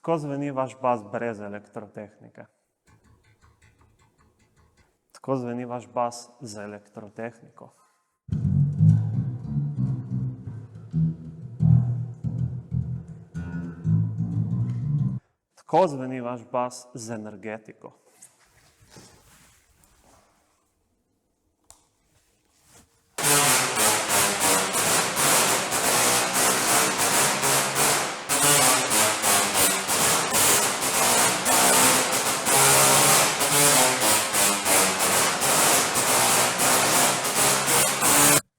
Tako zveni vaš bas brez elektrotehnike. Tako zveni vaš bas z elektrotehniko. Tako zveni vaš bas z energetiko.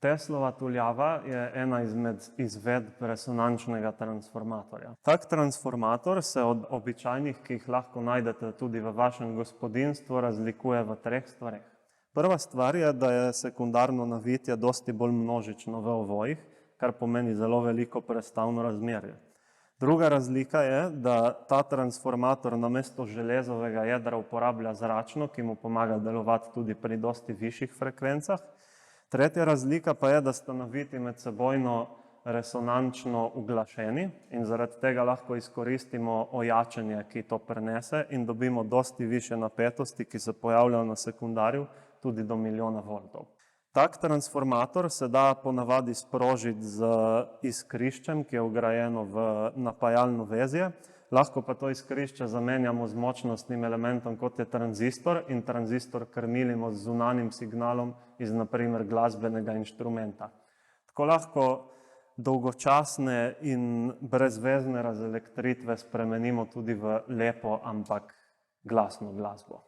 Teslova tuljava je ena izmed izvedb resonančnega transformatorja. Tak transformator se od običajnih, ki jih lahko najdete tudi v vašem gospodinjstvu, razlikuje v 3 stvareh. Prva stvar je, da je sekundarno navitje dosti bolj množično v ovojih, kar pomeni zelo veliko prestavno razmerje. Druga razlika je, da ta transformator namesto železovega jedra uporablja zračno, ki mu pomaga delovati tudi pri dosti višjih frekvencah. Tretja razlika pa je, da sta naviti medsebojno resonančno uglašeni in zaradi tega lahko izkoristimo ojačanje, ki to prenese in dobimo dosti višje napetosti, ki se pojavljajo na sekundarju, tudi do 1.000.000 voltov. Tak transformator se da ponavadi sprožiti z izkriščem, ki je vgrajeno v napajalno vezje. Lahko pa to izkrišče zamenjamo z močnostnim elementom, kot je tranzistor, in tranzistor krmilimo z zunanjim signalom iz, na primer, glasbenega inštrumenta. Tako lahko dolgočasne in brezvezne razelektritve spremenimo tudi v lepo, ampak glasno glasbo.